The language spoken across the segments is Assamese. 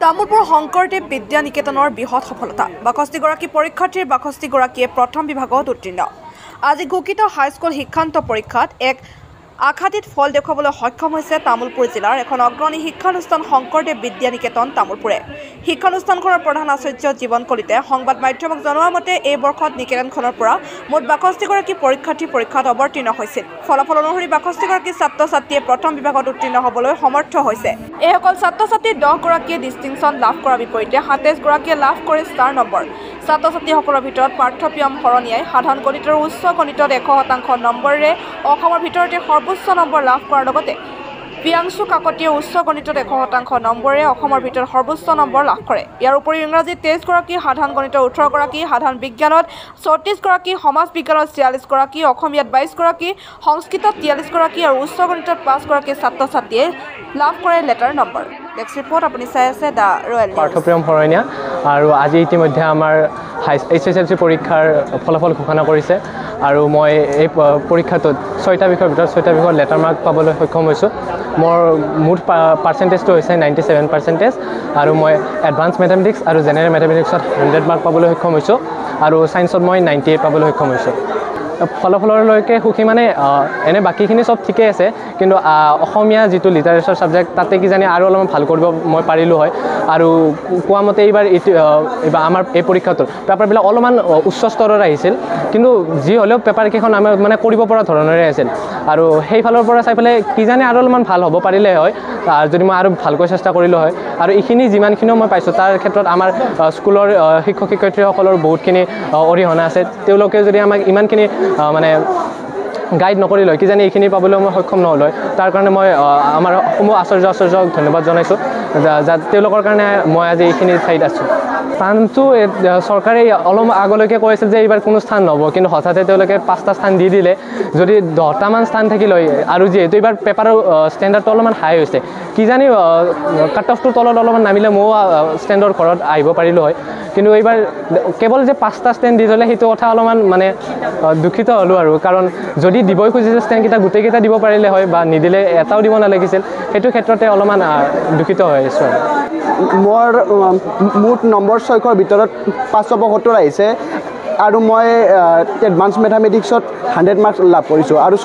তামুলপুৰ শংকৰদেৱ বিদ্যা নিকেতনৰ বৃহৎ সফলতা ৬২গৰাকী পৰীক্ষাৰ্থীৰ ৬২গৰাকীয়ে প্ৰথম বিভাগত উত্তীৰ্ণ। আজি ঘোষিত হাইস্কুল শিক্ষান্ত পৰীক্ষাত এক আশাতীত ফল দেখুৱাবলৈ সক্ষম হৈছে তামুলপুৰ জিলাৰ এখন অগ্ৰণী শিক্ষানুষ্ঠান শংকৰদেৱ বিদ্যা নিকেতন তামুলপুৰে। শিক্ষানুষ্ঠানখনৰ প্ৰধান আচাৰ্য জীৱন কলিতাই সংবাদ মাধ্যমক জনোৱা মতে এই বৰ্ষত নিকেতনখনৰ পৰা মুঠ ৬২গৰাকী পৰীক্ষাৰ্থী পৰীক্ষাত অৱতীৰ্ণ হৈছিল। ফলাফল অনুসৰি ৬২গৰাকী ছাত্ৰ ছাত্ৰীয়ে প্ৰথম বিভাগত উত্তীৰ্ণ হ'বলৈ সমৰ্থ হৈছে। এইসকল ছাত্ৰ ছাত্ৰী 10গৰাকীয়ে ডিষ্টিংশ্যন লাভ কৰাৰ বিপৰীতে ২৭গৰাকীয়ে লাভ কৰে ষ্টাৰ নম্বৰ। ছাত্ৰ ছাত্ৰীসকলৰ ভিতৰত পাৰ্থপ্ৰিয়ম শৰণীয়াই সাধাৰণ গণিত আৰু উচ্চ গণিতত ১০০% নম্বৰেৰে অসমৰ ভিতৰতে সৰ্বোচ্চ নম্বৰ লাভ কৰাৰ লগতে প্ৰিয়াংশু কাকতীয়ে উচ্চ গণিতত ১০০% নম্বৰেৰে অসমৰ ভিতৰত সৰ্বোচ্চ নম্বৰ লাভ কৰে। ইয়াৰ উপৰিও ইংৰাজীত ২৩গৰাকী, সাধাৰণ গণিতত ১৮গৰাকী, সাধাৰণ বিজ্ঞানত ৩৬গৰাকী, সমাজ বিজ্ঞানত ৪৬গৰাকী, অসমীয়াত ২২গৰাকী, সংস্কৃতত ৪৩গৰাকী আৰু উচ্চ গণিতত ৫গৰাকী ছাত্ৰ ছাত্ৰীয়ে লাভ কৰে লেটাৰ নম্বৰ। নেক্সট ৰিপৰ্ট আপুনি চাই আছে দ্য ৰয়েল। পাৰ্থপ্ৰিয়ম শৰণীয়া আৰু আজি ইতিমধ্যে আমাৰ HSLC পৰীক্ষাৰ ফলাফল ঘোষণা কৰিছে আৰু মই এই পৰীক্ষাটোত ৬টা বিষয়ৰ ভিতৰত ৬টা বিষয়ত লেটাৰ মাৰ্ক পাবলৈ সক্ষম হৈছোঁ। মোৰ মুঠ পাৰ্চেণ্টেজটো হৈছে 97% আৰু মই এডভান্স মেথমেটিক্স আৰু জেনেৰেল মেথমেটিক্সত 100 মাৰ্ক পাবলৈ সক্ষম হৈছোঁ আৰু ছায়েন্সত মই 98 পাবলৈ সক্ষম হৈছোঁ। ফলাফললৈকে সুখী মানে এনে বাকীখিনি চব ঠিকেই আছে, কিন্তু অসমীয়া যিটো লিটাৰেচাৰ ছাবজেক্ট তাতে কিজানি আৰু অলপমান ভাল কৰিব মই পাৰিলোঁ হয়। আৰু কোৱা মতে এইবাৰ আমাৰ এই পৰীক্ষাটোৰ পেপাৰবিলাক অলপমান উচ্চ স্তৰৰ আহিছিল, কিন্তু যি হ'লেও পেপাৰকেইখন আমাৰ মানে কৰিব পৰা ধৰণৰে আছিল আৰু সেইফালৰ পৰা চাই পেলাই কিজানি আৰু অলপমান ভাল হ'ব পাৰিলে হয় যদি মই আৰু ভালকৈ চেষ্টা কৰিলোঁ হয়। আৰু এইখিনি যিমানখিনিও মই পাইছোঁ তাৰ ক্ষেত্ৰত আমাৰ স্কুলৰ শিক্ষক শিক্ষয়িত্ৰীসকলৰ বহুতখিনি অৰিহণা আছে। তেওঁলোকে যদি আমাক ইমানখিনি মানে গাইড নকৰিল হয় কিজানি এইখিনি পাবলৈ মই সক্ষম নহ'ল হয়। তাৰ কাৰণে মই আমাৰ সমূহ আচাৰ্যক ধন্যবাদ জনাইছোঁ, তেওঁলোকৰ কাৰণে মই আজি এইখিনি ঠাইত আছোঁ। স্থানটো চৰকাৰে অলপ আগলৈকে কৈ আছিল যে এইবাৰ কোনো স্থান নহ'ব, কিন্তু হঠাতে তেওঁলোকে 5টা স্থান দি দিলে। যদি 10টামান স্থান থাকিল হয় আৰু যিহেতু এইবাৰ পেপাৰৰ ষ্টেণ্ডাৰ্ডটো অলপমান হাই হৈছে, কিজানি কাট অফটোৰ তলত অলপমান নামিলে ময়ো ষ্টেণ্ডৰ ঘৰত আহিব পাৰিলোঁ হয়। কিন্তু এইবাৰ কেৱল যে 5টা ষ্টেণ্ড দি থ'লে সেইটো কথা অলপমান মানে দুখিত হ'লোঁ আৰু, কাৰণ যদি দিবই খুজিছে ষ্টেণ্ডকেইটা গোটেইকেইটা দিব পাৰিলে হয় বা নিদিলে এটাও দিব নালাগিছিল, সেইটো ক্ষেত্ৰতে অলপমান দুখিত হৈ আছোঁ। মোৰ মুঠ নম্বৰ 600ৰ ভিতৰত 572 আহিছে আৰু মই এডভান্স মেথামেটিক্সত 100 মাৰ্কছ লাভ কৰিছোঁ আৰু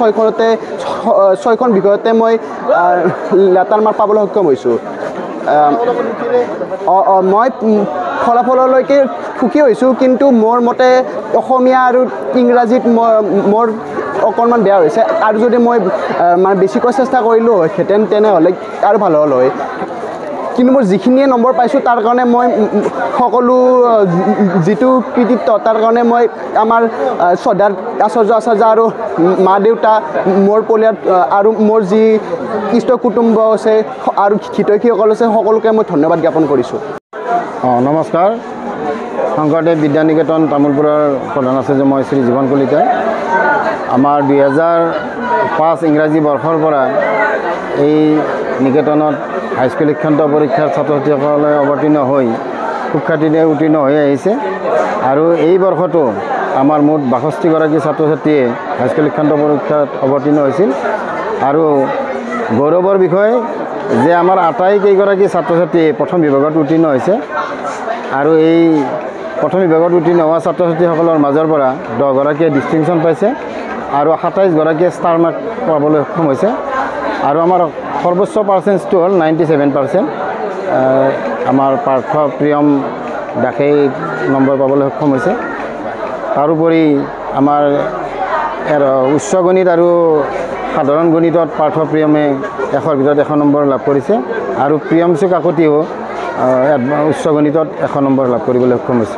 6খন বিষয়তে মই লেটাৰ মাৰ্ক পাবলৈ সক্ষম হৈছোঁ। মই ফলাফললৈকে সুখী হৈছোঁ, কিন্তু মোৰ মতে অসমীয়া আৰু ইংৰাজীত মোৰ অকণমান বেয়া হৈছে আৰু যদি মই মানে বেছিকৈ চেষ্টা কৰিলোঁ হয় তেনেহ'লে আৰু ভাল হ'ল হয়। কিন্তু মই যিখিনিয়ে নম্বৰ পাইছোঁ তাৰ কাৰণে মই সকলো যিটো কৃতিত্ব তাৰ কাৰণে মই আমাৰ শ্ৰদ্ধাৰ আচাৰ্য আৰু মা দেউতা, মোৰ পৰিয়াল আৰু মোৰ যি ইষ্ট কুটুম্ব আছে আৰু হিতৈষীসকল আছে সকলোকে মই ধন্যবাদ জ্ঞাপন কৰিছোঁ। নমস্কাৰ, শংকৰদেৱ বিদ্যা নিকেতন তামুলপুৰৰ প্ৰধান আচাৰ্য মই শ্ৰী জীৱন কলিতাই। আমাৰ 2005 ইংৰাজী বৰ্ষৰ পৰা এই নিকেতনত হাইস্কুল শিক্ষান্ত পৰীক্ষাৰ ছাত্ৰ ছাত্ৰীসকলে অৱতীৰ্ণ হৈ সুখ্যাতিৰে উত্তীৰ্ণ হৈ আহিছে আৰু এই বৰ্ষতো আমাৰ মুঠ ৬২গৰাকী ছাত্ৰ ছাত্ৰীয়ে হাইস্কুল শিক্ষান্ত পৰীক্ষাত অৱতীৰ্ণ হৈছিল। আৰু গৌৰৱৰ বিষয় যে আমাৰ আটাইকেইগৰাকী ছাত্ৰ ছাত্ৰীয়ে প্ৰথম বিভাগত উত্তীৰ্ণ হৈছে আৰু এই প্ৰথম বিভাগত উত্তীৰ্ণ হোৱা ছাত্ৰ ছাত্ৰীসকলৰ মাজৰ পৰা 10গৰাকীয়ে ডিষ্টিংশ্যন পাইছে আৰু ২৭গৰাকীয়ে ষ্টাৰ মাৰ্ক পাবলৈ সক্ষম হৈছে আৰু আমাৰ সৰ্বোচ্চ পাৰ্চেণ্টেজটো হ'ল 97%। আমাৰ পাৰ্থপ্ৰিয়ম দাসেই নম্বৰ পাবলৈ সক্ষম হৈছে। তাৰোপৰি আমাৰ উচ্চ গণিত আৰু সাধাৰণ গণিতত পাৰ্থপ্ৰিয়মে 100ৰ ভিতৰত 100 নম্বৰ লাভ কৰিছে আৰু প্ৰিয়াংশু কাকতিয়েও উচ্চ গণিতত 100 নম্বৰ লাভ কৰিবলৈ সক্ষম হৈছে।